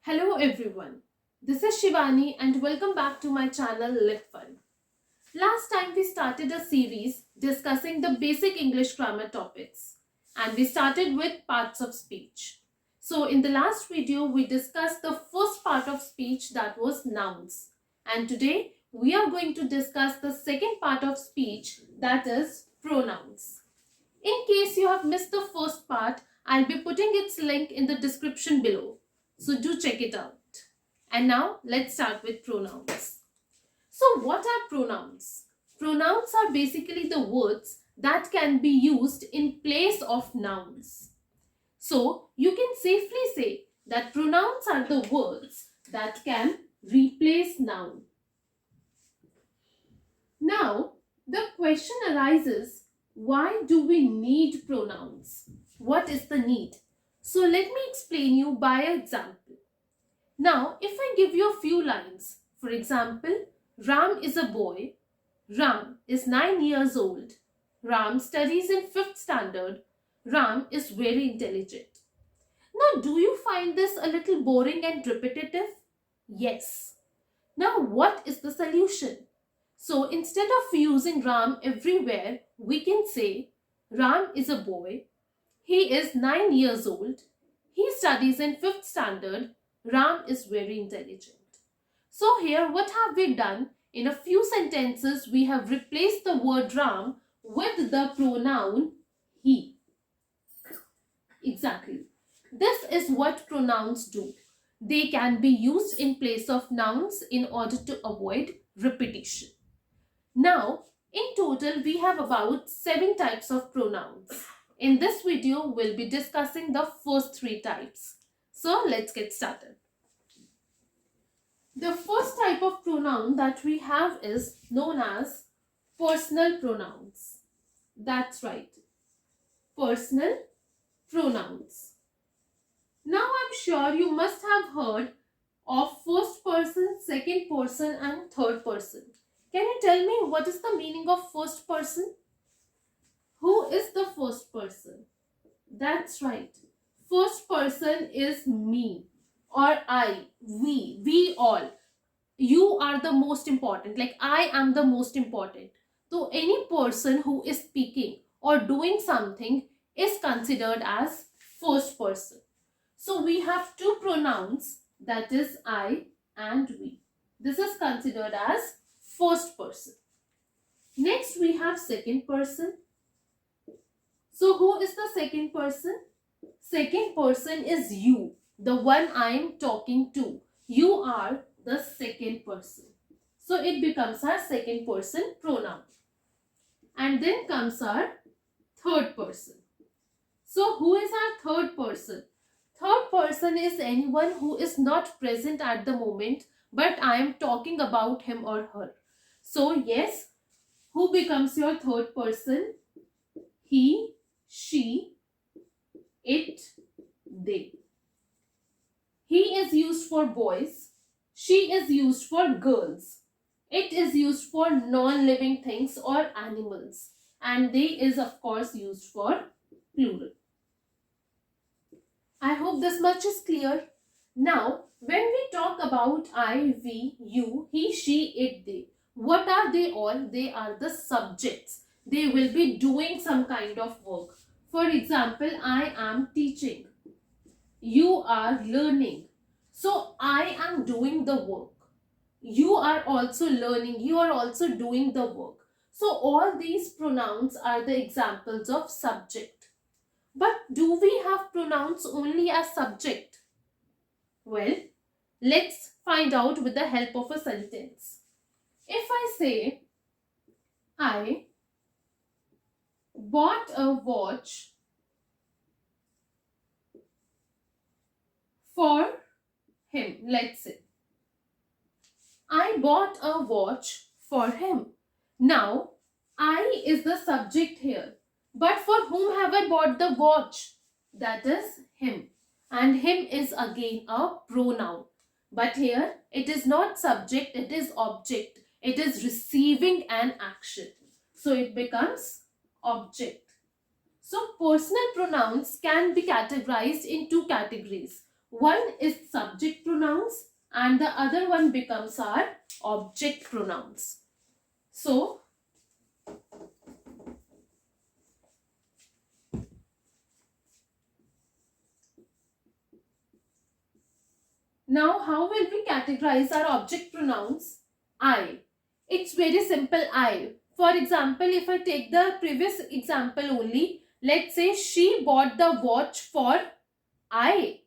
Hello everyone, this is Shivani and welcome back to my channel Lit Fun. Last time we started a series discussing the basic English grammar topics and we started with parts of speech. So in the last video we discussed the first part of speech, that was nouns, and today we are going to discuss the second part of speech, that is pronouns. In case you have missed the first part, I'll be putting its link in the description below. So do check it out. And now let's start with pronouns. So what are pronouns? Pronouns are basically the words that can be used in place of nouns. So you can safely say that pronouns are the words that can replace noun. Now the question arises, why do we need pronouns? What is the need? So let me explain you by an example. Now, if I give you a few lines, for example, Ram is a boy, Ram is 9 years old, Ram studies in 5th standard, Ram is very intelligent. Now, do you find this a little boring and repetitive? Yes. Now, what is the solution? So, instead of using Ram everywhere, we can say Ram is a boy, he is 9 years old, he studies in 5th standard, Ram is very intelligent. So here what have we done? In a few sentences we have replaced the word Ram with the pronoun he. Exactly. This is what pronouns do. They can be used in place of nouns in order to avoid repetition. Now, in total we have about 7 types of pronouns. In this video, we'll be discussing the first 3 types. So let's get started. The first type of pronoun that we have is known as personal pronouns. That's right, personal pronouns. Now I'm sure you must have heard of first person, second person and third person. Can you tell me what is the meaning of first person? Who is the first person? That's right. First person is me or I, we all. You are the most important. Like I am the most important. So any person who is speaking or doing something is considered as first person. So we have 2 pronouns, that is I and we. This is considered as first person. Next we have second person. So who is the second person? Second person is you, the one I am talking to. You are the second person. So it becomes our second person pronoun. And then comes our third person. So who is our third person? Third person is anyone who is not present at the moment, but I am talking about him or her. So yes, who becomes your third person? He, she, it, they. He is used for boys. She is used for girls. It is used for non-living things or animals. And they is of course used for plural. I hope this much is clear. Now, when we talk about I, we, you, he, she, it, they, what are they all? They are the subjects. They will be doing some kind of work. For example, I am teaching. You are learning. So I am doing the work. You are also learning. You are also doing the work. So all these pronouns are the examples of subject. But do we have pronouns only as subject? Well, let's find out with the help of a sentence. If I say, I bought a watch for him, let's say. I bought a watch for him. Now, I is the subject here. But for whom have I bought the watch? That is him. And him is again a pronoun. But here, it is not subject, it is object. It is receiving an action. So it becomes object. So personal pronouns can be categorized in 2 categories. One is subject pronouns and the other one becomes our object pronouns. So, now how will we categorize our object pronouns? I. It's very simple, I. For example, if I take the previous example only, let's say she bought the watch for I.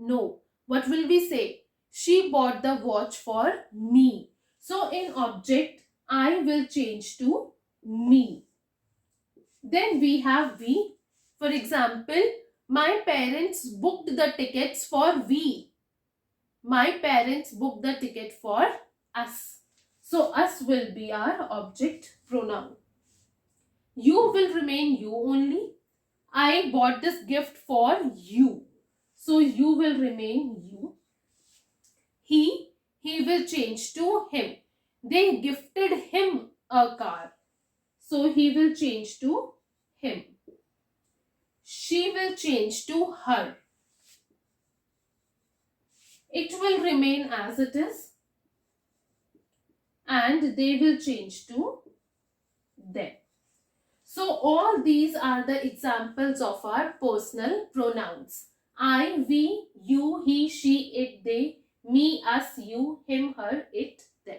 No. What will we say? She bought the watch for me. So in object, I will change to me. Then we have we. For example, my parents booked the tickets for we. My parents booked the ticket for us. So us will be our object pronoun. You will remain you only. I bought this gift for you. So you will remain you. He will change to him. They gifted him a car. So he will change to him. She will change to her. It will remain as it is. And they will change to them. So all these are the examples of our personal pronouns. I, we, you, he, she, it, they, me, us, you, him, her, it, them.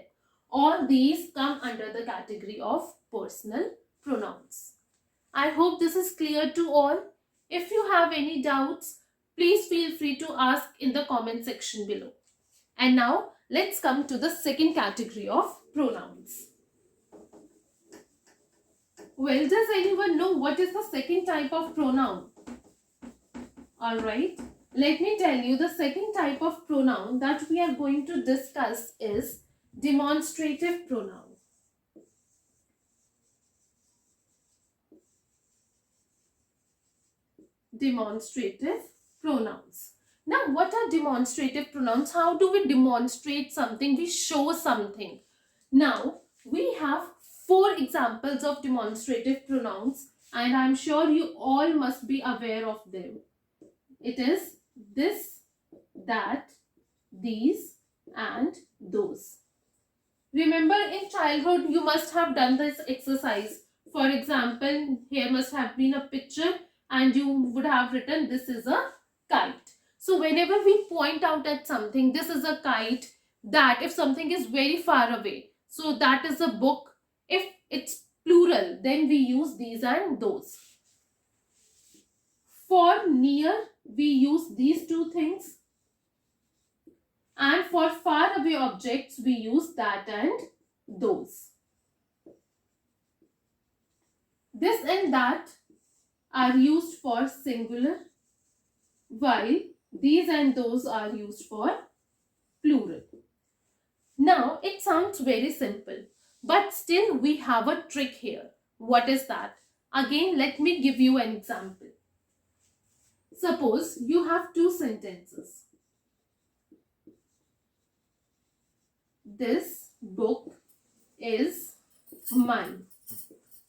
All these come under the category of personal pronouns. I hope this is clear to all. If you have any doubts, please feel free to ask in the comment section below. And now let's come to the second category of pronouns. Well, does anyone know what is the second type of pronoun? Alright, let me tell you, the second type of pronoun that we are going to discuss is demonstrative pronoun. Demonstrative pronouns. Now, what are demonstrative pronouns? How do we demonstrate something? We show something. Now, we have 4 examples of demonstrative pronouns and I'm sure you all must be aware of them. It is this, that, these and those. Remember, in childhood you must have done this exercise. For example, here must have been a picture and you would have written this is a kite. So whenever we point out at something, this is a kite, that if something is very far away, so that is a book. If it's plural, then we use these and those. For near, we use these 2 things. And for far away objects, we use that and those. This and that are used for singular, while these and those are used for plural. Now, it sounds very simple, but still we have a trick here. What is that? Again, let me give you an example. Suppose you have 2 sentences. This book is mine.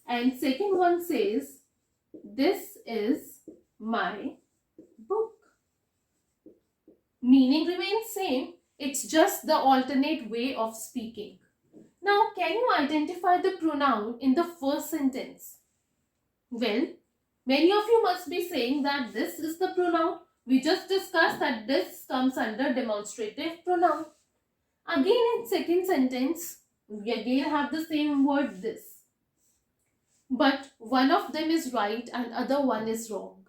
And second one says, this is my book. Meaning remains same. It's just the alternate way of speaking. Now, can you identify the pronoun in the first sentence? Well, many of you must be saying that this is the pronoun. We just discussed that this comes under demonstrative pronoun. Again, in second sentence, we again have the same word this. But one of them is right and other one is wrong.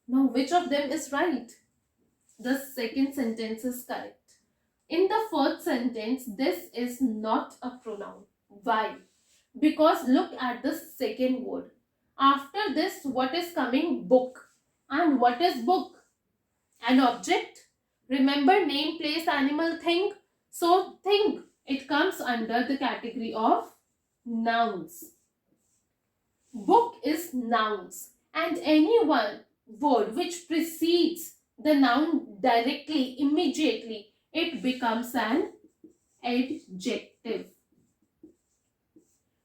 Now, which of them is right? The second sentence is correct. In the first sentence, this is not a pronoun. Why? Because look at the second word. After this, what is coming? Book. And what is book? An object. Remember, name, place, animal, thing. So, thing. It comes under the category of nouns. Book is nouns. And any one word which precedes the noun directly, immediately, it becomes an adjective.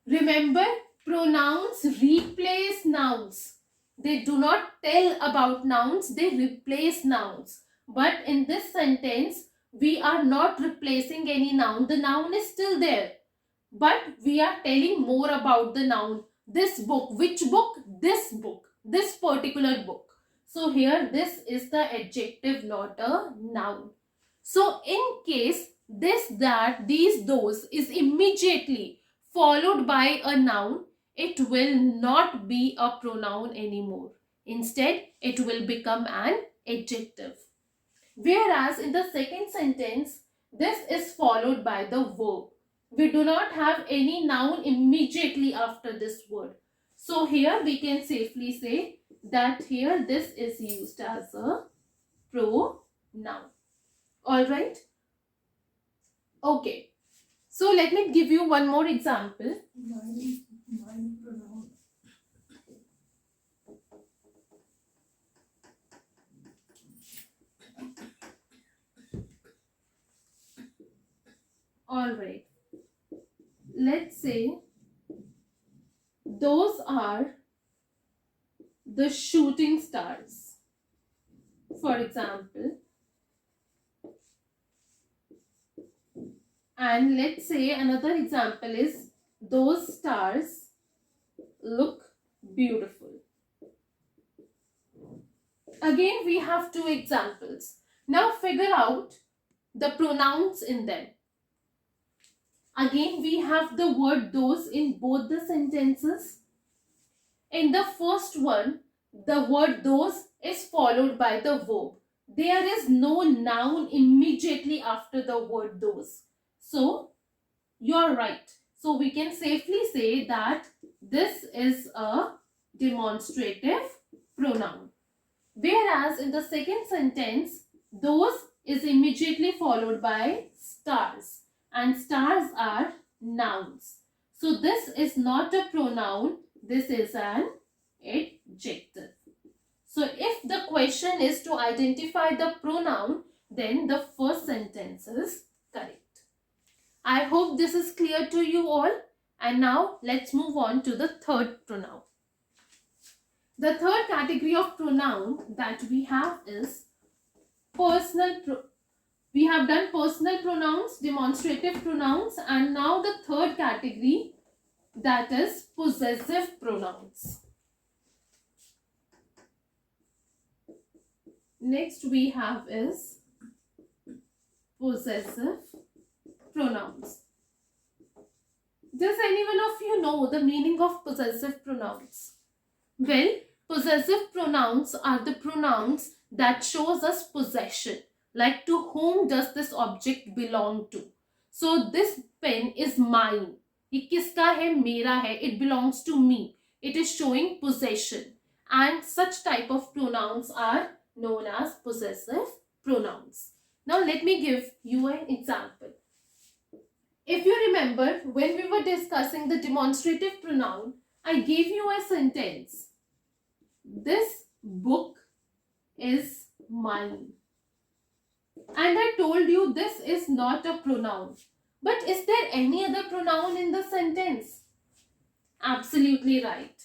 Remember, pronouns replace nouns. They do not tell about nouns, they replace nouns. But in this sentence, we are not replacing any noun. The noun is still there. But we are telling more about the noun. This book. Which book? This book. This particular book. So here this is the adjective, not a noun. So in case this, that, these, those is immediately followed by a noun, it will not be a pronoun anymore. Instead, it will become an adjective. Whereas in the second sentence, this is followed by the verb. We do not have any noun immediately after this word. So here we can safely say that here this is used as a pronoun. Alright? Okay. So let me give you one more example. Mine pronoun. Alright. Let's say those are the shooting stars. For example. And let's say another example is those stars look beautiful. Again, we have two examples. Now figure out the pronouns in them. Again, we have the word those in both the sentences. In the first one, the word those is followed by the verb. There is no noun immediately after the word those. So, you're right. So, we can safely say that this is a demonstrative pronoun. Whereas in the second sentence, those is immediately followed by stars. And stars are nouns. So, this is not a pronoun. This is an adjective. So, if the question is to identify the pronoun, then the first sentence is correct. I hope this is clear to you all. And now let's move on to the third pronoun. The third category of pronoun that we have is we have done personal pronouns, demonstrative pronouns, and now the third category, that is possessive pronouns. Next we have is possessive pronouns. Does anyone of you know the meaning of possessive pronouns? Well, possessive pronouns are the pronouns that shows us possession, like to whom does this object belong to. So this pen is mine. ये किसका है? मेरा है. It belongs to me. It is showing possession. And such type of pronouns are known as possessive pronouns. Now let me give you an example. If you remember, when we were discussing the demonstrative pronoun, I gave you a sentence. This book is mine. And I told you this is not a pronoun. But is there any other pronoun in the sentence? Absolutely right.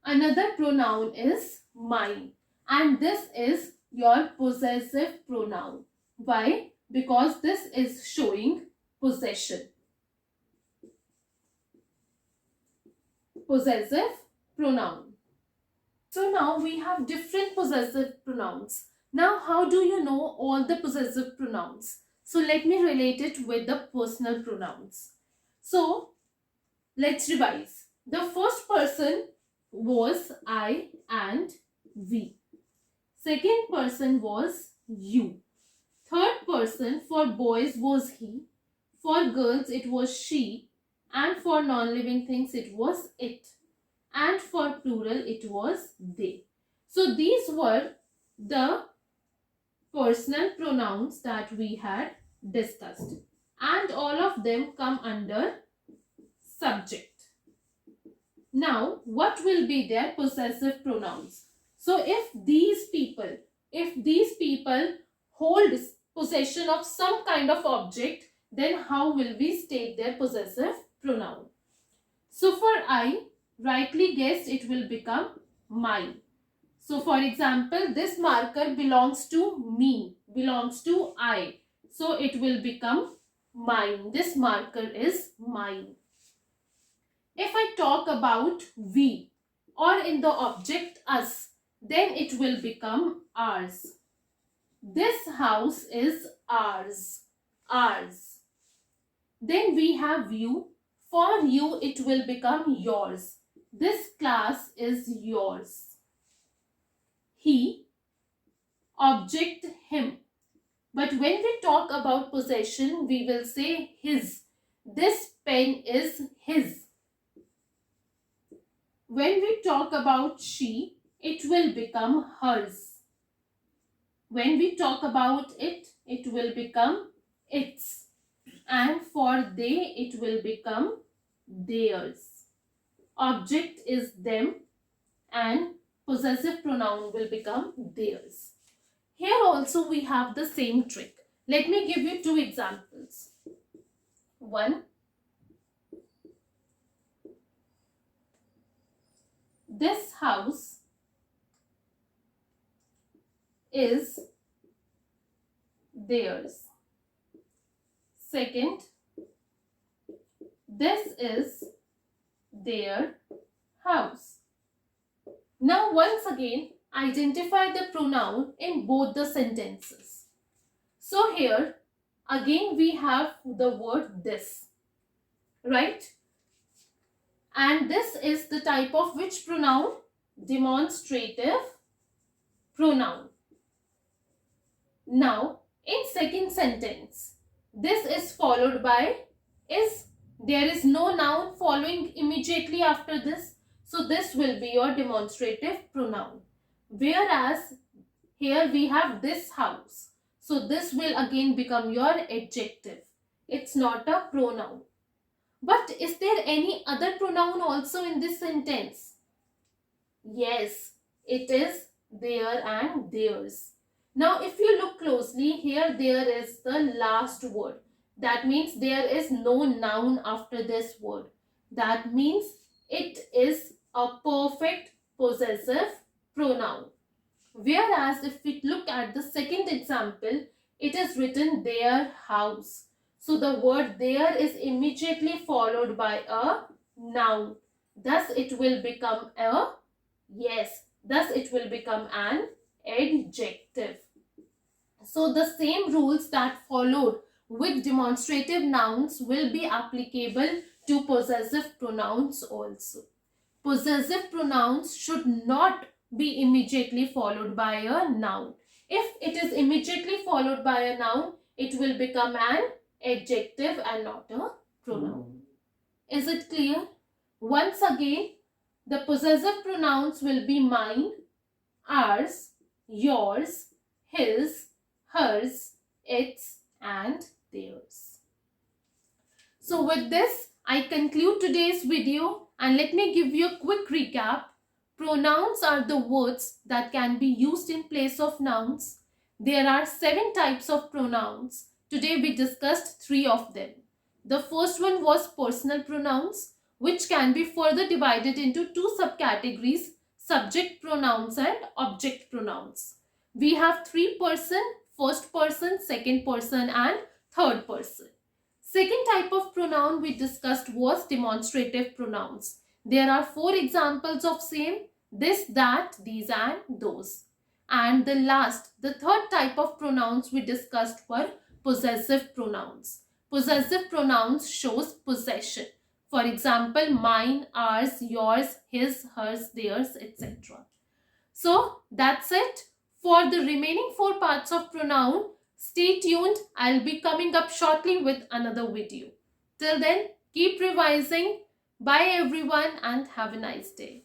Another pronoun is mine. And this is your possessive pronoun. Why? Because this is showing possession. Possessive pronoun. So now we have different possessive pronouns. Now how do you know all the possessive pronouns? So let me relate it with the personal pronouns. So let's revise. The first person was I and we. Second person was you. Third person for boys was he. For girls it was she. And for non-living things it was it. And for plural it was they. So these were the personal pronouns that we had discussed. And all of them come under subject. Now, what will be their possessive pronouns? So if these people hold possession of some kind of object, then how will we state their possessive pronoun? So for I, rightly guessed, it will become mine. So for example, this marker belongs to me, belongs to I. So it will become mine. This marker is mine. If I talk about we or in the object us, then it will become ours. This house is ours. Ours. Then we have you. For you, it will become yours. This class is yours. He, object him. But when we talk about possession, we will say his. This pen is his. When we talk about she, it will become hers. When we talk about it, it will become its. And for they, it will become theirs. Object is them and possessive pronoun will become theirs. Here also we have the same trick. Let me give you two examples. One, this house is theirs. Second, this is their house. Now once again, identify the pronoun in both the sentences. So here, again we have the word this, right? And this is the type of which pronoun? Demonstrative pronoun. Now, in second sentence, this is followed by is. There is no noun following immediately after this. So, this will be your demonstrative pronoun. Whereas, here we have this house. So, this will again become your adjective. It's not a pronoun. But is there any other pronoun also in this sentence? Yes, it is their and theirs. Now, if you look closely, here there is the last word. That means there is no noun after this word. That means it is a perfect possessive pronoun. Whereas if we look at the second example, it is written their house. So the word there is immediately followed by a noun. Thus it will become thus it will become an adjective. So the same rules that followed with demonstrative nouns will be applicable to possessive pronouns also. Possessive pronouns should not be immediately followed by a noun. If it is immediately followed by a noun, it will become an adjective and not a pronoun. Is it clear? Once again, the possessive pronouns will be mine, ours, yours, his, hers, its, and theirs. So with this, I conclude today's video and let me give you a quick recap. Pronouns are the words that can be used in place of nouns. There are 7 types of pronouns. Today we discussed 3 of them. The first one was personal pronouns, which can be further divided into 2 subcategories: subject pronouns and object pronouns. We have 3 person, first person, second person, and third person. Second type of pronoun we discussed was demonstrative pronouns. There are 4 examples of same: this, that, these, and those. And the third type of pronouns we discussed were possessive pronouns. Possessive pronouns shows possession. For example, mine, ours, yours, his, hers, theirs, etc. So that's it. For the remaining 4 parts of pronoun, stay tuned. I'll be coming up shortly with another video. Till then, keep revising. Bye everyone and have a nice day.